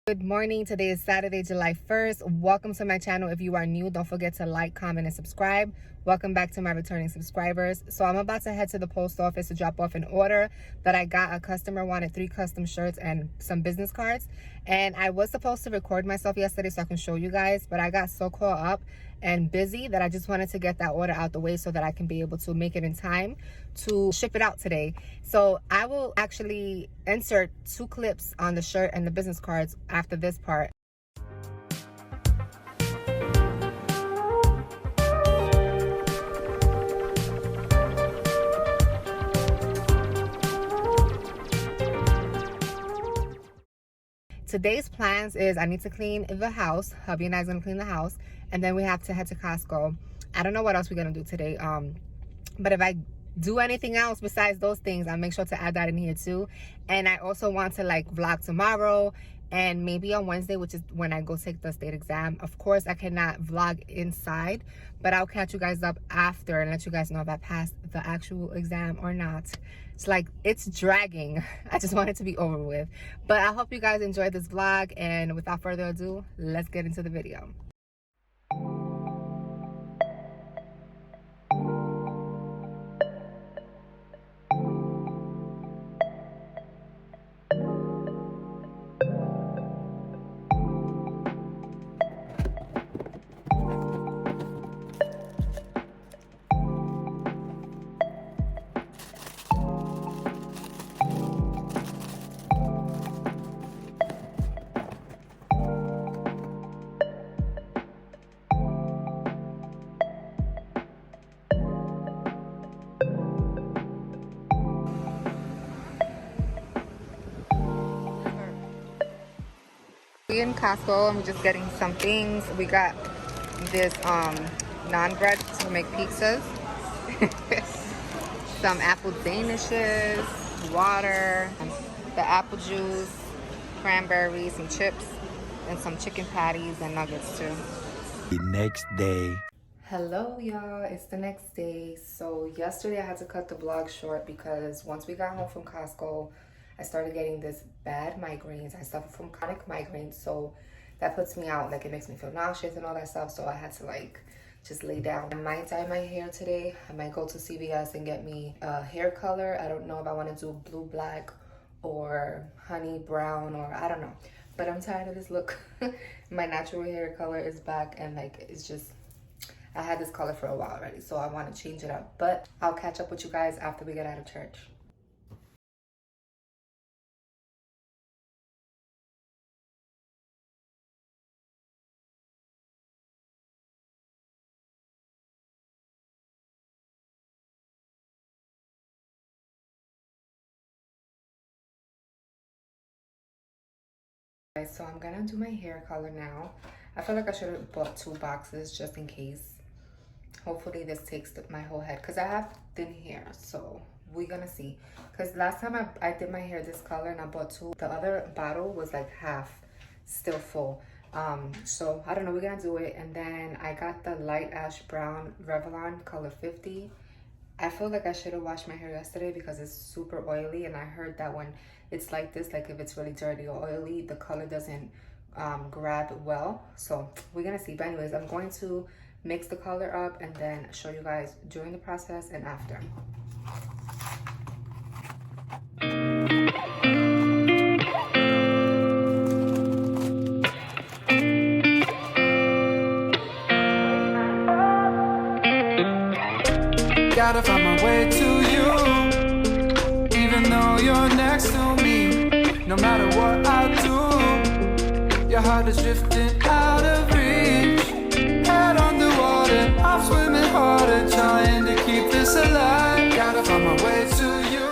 Good morning. Today is Saturday, July 1st. Welcome to my channel. If you are new, don't forget to like, comment, and subscribe. Welcome back to my returning subscribers. So I'm about to head to the post office to drop off an order that I got. A customer wanted 3 custom shirts and some business cards. And I was supposed to record myself yesterday so I can show you guys, but I got so caught up and busy that I just wanted to get that order out the way so that I can be able to make it in time to ship it out today. So I will actually insert 2 clips on the shirt and the business cards after this part. Today's plans is I need to clean the house. Hubby and I is gonna clean the house, and then we have to head to Costco. I don't know what else we're gonna do today. But if I do anything else besides those things, I'll make sure to add that in here too. And I also want to like vlog tomorrow and maybe on Wednesday, which is when I go take the state exam. Of course, I cannot vlog inside, but I'll catch you guys up after and let you guys know if I passed the actual exam or not. It's like, it's dragging. I just want it to be over with. But I hope you guys enjoyed this vlog, and without further ado, let's get into the video. We're in Costco and we're just getting some things. We got this naan bread to make pizzas, some apple danishes, water, the apple juice, cranberries, some chips, and some chicken patties and nuggets too. The next day. Hello y'all, it's the next day. So yesterday I had to cut the vlog short because once we got home from Costco, I started getting this bad migraines. I suffer from chronic migraines, so that puts me out. Like, it makes me feel nauseous and all that stuff, so I had to like just lay down. I might dye my hair today. I might go to CVS and get me a hair color. I don't know if I want to do blue black or honey brown, or I don't know, but I'm tired of this look. My natural hair color is back, and like, it's just, I had this color for a while already, so I want to change it up. But I'll catch up with you guys after we get out of church. So I'm gonna do my hair color now. I feel like I should have bought 2 boxes just in case. Hopefully this takes my whole head because I have thin hair, so we're gonna see. Because last time I did my hair this color and I bought 2, the other bottle was like half still full. So I don't know, we're gonna do it. And then I got the light ash brown Revlon color 50. I feel like I should have washed my hair yesterday because it's super oily, and I heard that when it's like this, like if it's really dirty or oily, the color doesn't grab well. So we're gonna see. But anyways, I'm going to mix the color up and then show you guys during the process and after. Gotta find my way to you, even though you're next to me. No matter what I do, your heart is drifting out of reach. Head underwater, I'm swimming harder, trying to keep this alive. Gotta find my way to you.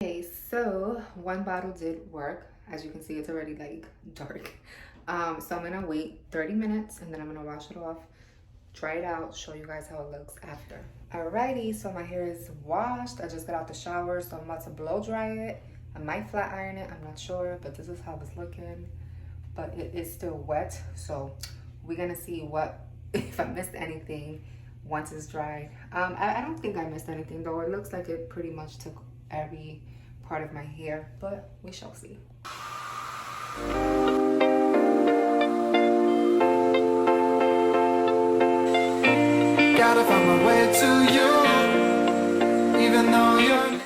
Okay, so 1 bottle did work. As you can see, it's already like dark. So I'm gonna wait 30 minutes and then I'm gonna wash it off, try it out, show you guys how it looks after. Alrighty, so my hair is washed. I just got out the shower, so I'm about to blow dry it. I might flat iron it, I'm not sure, but this is how it's looking. But it is still wet, so we're gonna see what if I missed anything once it's dried. I don't think I missed anything though. It looks like it pretty much took every part of my hair, but we shall see. Gotta find my way to you, even though you're.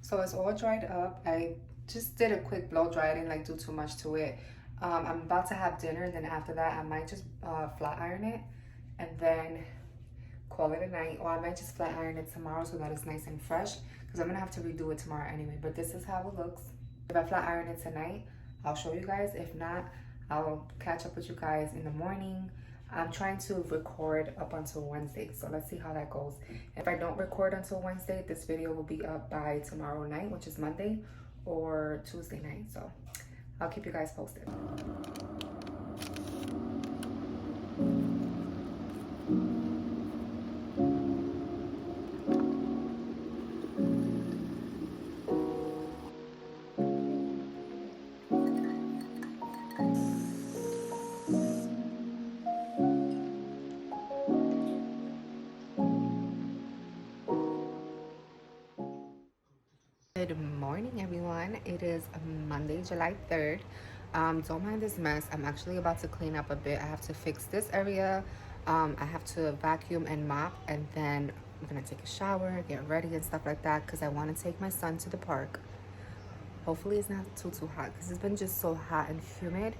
So it's all dried up. I just did a quick blow dry. I didn't like do too much to it. I'm about to have dinner, then after that I might just flat iron it and then call it a night, or I might just flat iron it tomorrow so that it's nice and fresh, because I'm gonna have to redo it tomorrow anyway. But this is how it looks. If I flat iron it tonight, I'll show you guys. If not, I'll catch up with you guys in the morning. I'm trying to record up until Wednesday, so let's see how that goes. If I don't record until Wednesday, this video will be up by tomorrow night, which is Monday, or Tuesday night. So I'll keep you guys posted. Good morning, everyone. It is Monday, July 3rd. Don't mind this mess. I'm actually about to clean up a bit. I have to fix this area. I have to vacuum and mop, and then I'm gonna take a shower, get ready and stuff like that, because I want to take my son to the park. Hopefully it's not too hot, because it's been just so hot and humid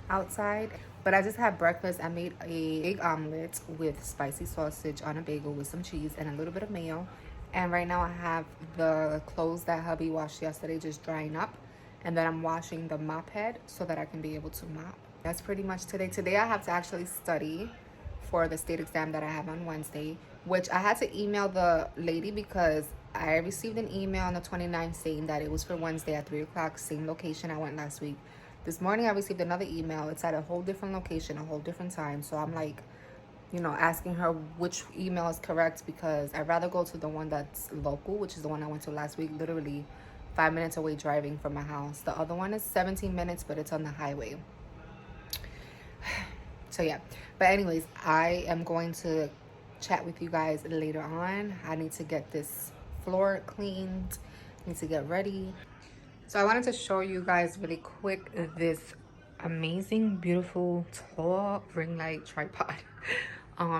outside. But I just had breakfast. I made a big omelet with spicy sausage on a bagel with some cheese and a little bit of mayo. And right now I have the clothes that hubby washed yesterday just drying up, and then I'm washing the mop head so that I can be able to mop. That's pretty much today. Today I have to actually study for the state exam that I have on Wednesday, which I had to email the lady because I received an email on the 29th saying that it was for Wednesday at 3 o'clock, same location I went last week. This morning I received another email. It's at a whole different location, a whole different time. So I'm like, you know, asking her which email is correct, because I'd rather go to the one that's local, which is the one I went to last week, literally 5 minutes away driving from my house. The other one is 17 minutes, but it's on the highway. So yeah, but anyways, I am going to chat with you guys later on. I need to get this floor cleaned, need to get ready. So I wanted to show you guys really quick this amazing, beautiful, tall ring light tripod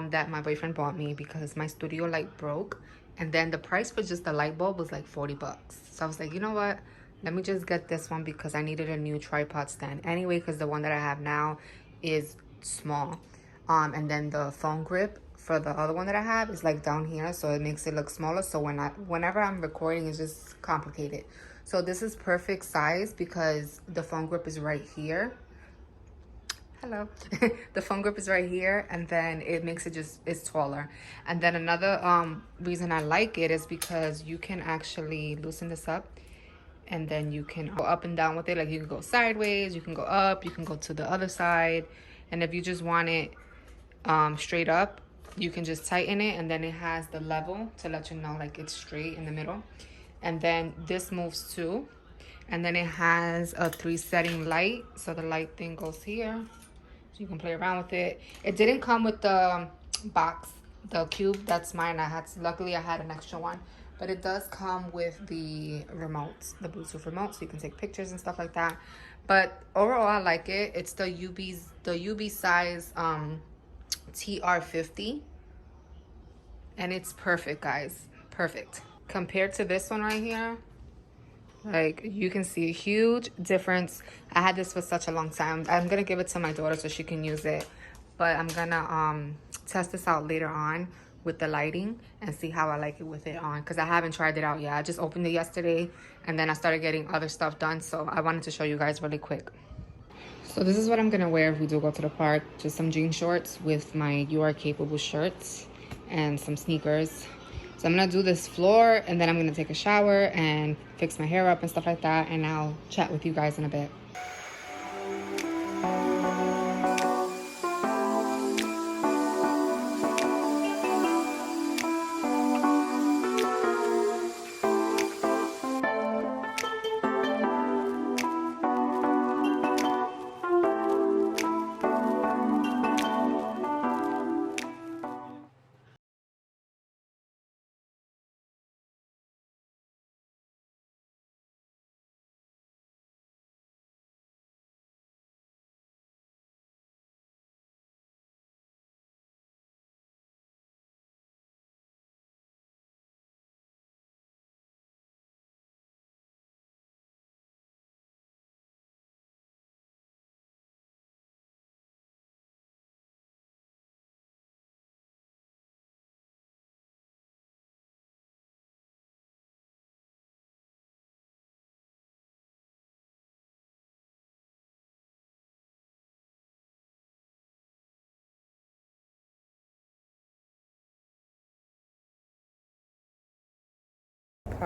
that my boyfriend bought me because my studio light broke, and then the price for just the light bulb was like 40 bucks. So I was like, you know what, let me just get this one because I needed a new tripod stand anyway, because the one that I have now is small, and then the phone grip for the other one that I have is like down here, so it makes it look smaller. So whenever I'm recording, it's just complicated. So this is perfect size because the phone grip is right here. Hello. The phone grip is right here, and then it makes it just, it's taller. And then another reason I like it is because you can actually loosen this up, and then you can go up and down with it. Like you can go sideways, you can go up, you can go to the other side. And if you just want it straight up, you can just tighten it, and then it has the level to let you know like it's straight in the middle. And then this moves too, and then it has a 3-setting light, so the light thing goes here, so you can play around with it. It didn't come with the box, the cube. That's mine. Luckily I had an extra one, but it does come with the remotes, the Bluetooth remote, so you can take pictures and stuff like that. But overall I like it. It's the UB size TR50, and it's perfect, guys. Perfect. Compared to this one right here, like you can see a huge difference. I had this for such a long time. I'm gonna give it to my daughter so she can use it, but I'm gonna test this out later on with the lighting and see how I like it with it on, because I haven't tried it out yet. I just opened it yesterday, and then I started getting other stuff done, so I wanted to show you guys really quick. So this is what I'm gonna wear if we do go to the park. Just some jean shorts with my You Are Capable shirts and some sneakers. So I'm gonna do this floor, and then I'm gonna take a shower and fix my hair up and stuff like that, and I'll chat with you guys in a bit.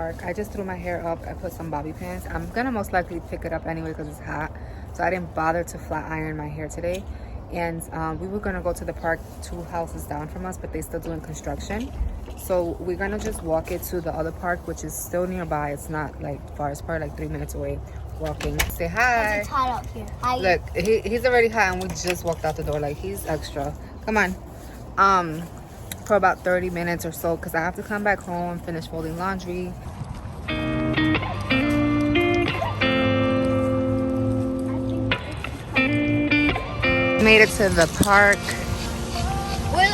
park. I just threw my hair up. I put some bobby pins. I'm gonna most likely pick it up anyway because it's hot. So I didn't bother to flat iron my hair today. And we were gonna go to the park 2 houses down from us, but they're still doing construction. So we're gonna just walk it to the other park, which is still nearby. It's not like far. It's probably like 3 minutes away walking. Say hi. It's hot out here. Hi. Look, he's already hot and we just walked out the door. Like, he's extra. Come on. For about 30 minutes or so because I have to come back home, finish folding laundry. Made it to the park.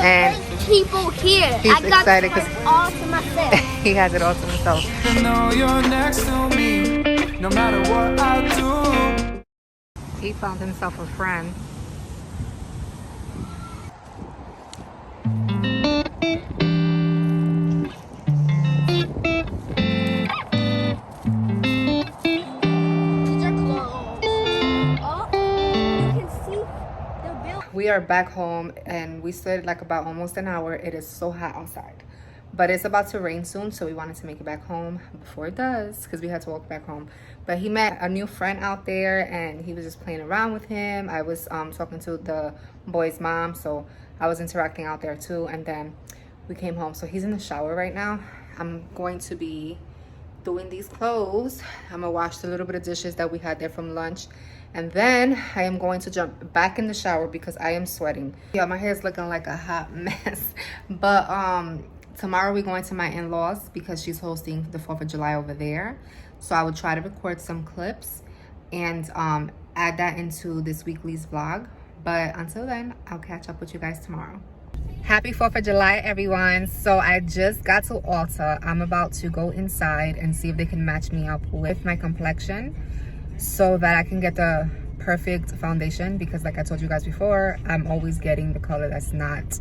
And There's people here. he's I got excited this 'cause- all to myself. he has it all to himself. Even though you're next to me, no matter what I do. He found himself a friend. These are closed. Oh, you can see the building. We are back home and we stood like about almost an hour. It is so hot outside, but it's about to rain soon, so we wanted to make it back home before it does because we had to walk back home. But he met a new friend out there and he was just playing around with him. I was talking to the boy's mom, so I was interacting out there too. And then we came home, so he's in the shower right now. I'm going to be doing these clothes. I'm gonna wash the little bit of dishes that we had there from lunch, and then I am going to jump back in the shower because I am sweating. Yeah, my hair is looking like a hot mess. But tomorrow we're going to my in-laws because she's hosting the 4th of July over there. So I will try to record some clips and add that into this weekly's vlog. But until then, I'll catch up with you guys tomorrow. Happy 4th of July, everyone. So I just got to Ulta. I'm about to go inside and see if they can match me up with my complexion so that I can get the perfect foundation, because like I told you guys before, I'm always getting the color that's not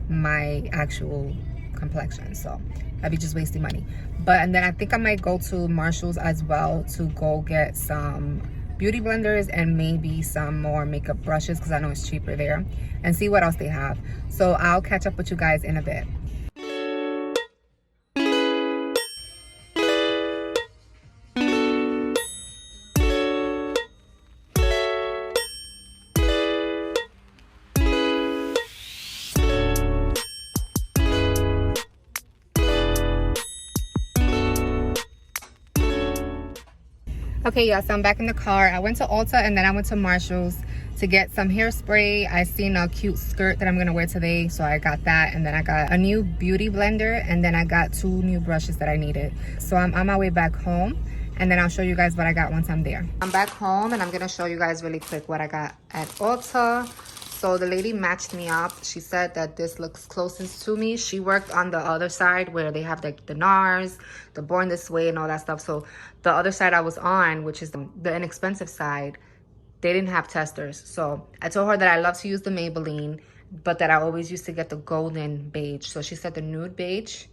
my actual complexion, so I'd be just wasting money. And then I think I might go to Marshall's as well to go get some beauty blenders and maybe some more makeup brushes because I know it's cheaper there, and see what else they have. So I'll catch up with you guys in a bit. Okay, yeah, so I'm back in the car. I went to Ulta and then I went to Marshall's to get some hairspray. I seen a cute skirt that I'm gonna wear today, so I got that. And then I got a new beauty blender, and then I got 2 new brushes that I needed. So I'm on my way back home, and then I'll show you guys what I got once I'm there. I'm back home and I'm gonna show you guys really quick what I got at Ulta. So the lady matched me up. She said that this looks closest to me. She worked on the other side where they have like the NARS, the Born This Way and all that stuff. So the other side I was on, which is the inexpensive side, they didn't have testers. So I told her that I love to use the Maybelline, but that I always used to get the golden beige. So she said the nude beige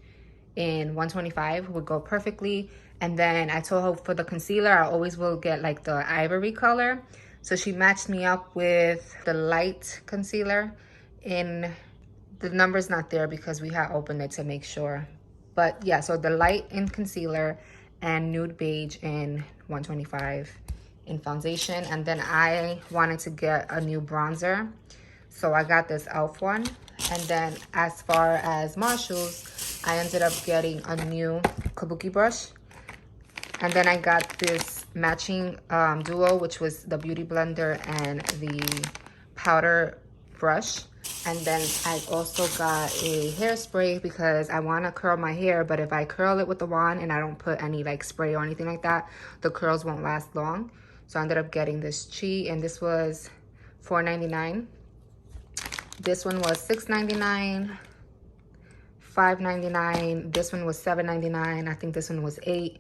in 125 would go perfectly. And then I told her for the concealer, I always will get like the ivory color. So she matched me up with the light concealer. In the number's not there because we had opened it to make sure. But yeah, so the light in concealer and nude beige in 125 in foundation. And then I wanted to get a new bronzer, so I got this e.l.f. one. And then as far as Marshall's, I ended up getting a new kabuki brush. And then I got this matching duo, which was the beauty blender and the powder brush. And then I also got a hairspray because I want to curl my hair, but if I curl it with the wand and I don't put any like spray or anything like that, the curls won't last long. So I ended up getting this Chi, and this was $4.99. This one was $6.99, $5.99. This one was $7.99. I think this one was $8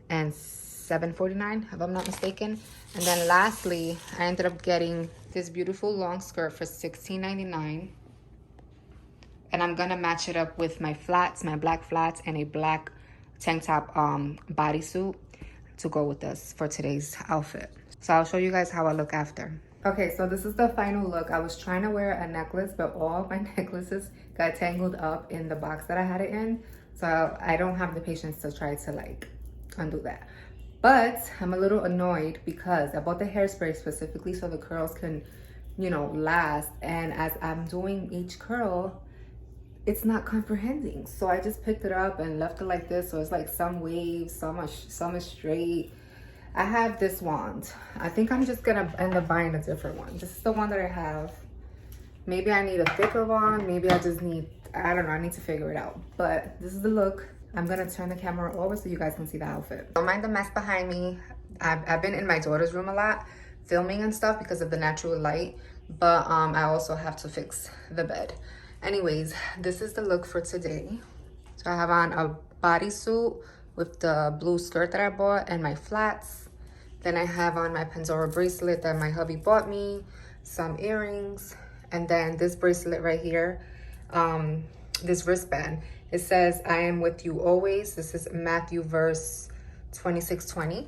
and $7.49 if I'm not mistaken. And then lastly, I ended up getting this beautiful long skirt for $16.99. And I'm gonna match it up with my flats, my black flats, and a black tank top bodysuit to go with this for today's outfit. So I'll show you guys how I look after. Okay, so this is the final look. I was trying to wear a necklace, but all of my necklaces got tangled up in the box that I had it in. So I don't have the patience to try to like undo that. But I'm a little annoyed because I bought the hairspray specifically so the curls can, you know, last. And as I'm doing each curl, it's not comprehending. So I just picked it up and left it like this. So it's like some waves, some is straight. I have this wand. I think I'm just gonna end up buying a different one. This is the one that I have. Maybe I need a thicker wand. Maybe I just need, I don't know, I need to figure it out. But this is the look. I'm gonna turn the camera over so you guys can see the outfit. Don't mind the mess behind me. I've been in my daughter's room a lot filming and stuff because of the natural light, but I also have to fix the bed. Anyways, this is the look for today. So I have on a bodysuit with the blue skirt that I bought and my flats. Then I have on my Pandora bracelet that my hubby bought me, some earrings, and then this bracelet right here, this wristband. It says, I am with you always. This is Matthew verse 26:20.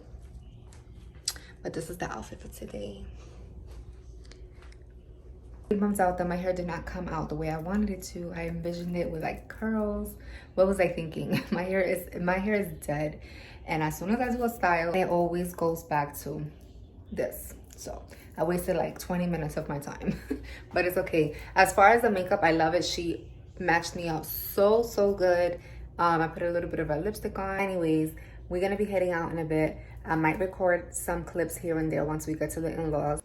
But this is the outfit for today. It comes out that my hair did not come out the way I wanted it to. I envisioned it with like curls. What was I thinking? My hair is dead. And as soon as I do a style, it always goes back to this. So I wasted like 20 minutes of my time, but it's okay. As far as the makeup, I love it. She matched me up so good. I put a little bit of a lipstick on. Anyways, we're gonna be heading out in a bit. I might record some clips here and there once we get to the in-laws.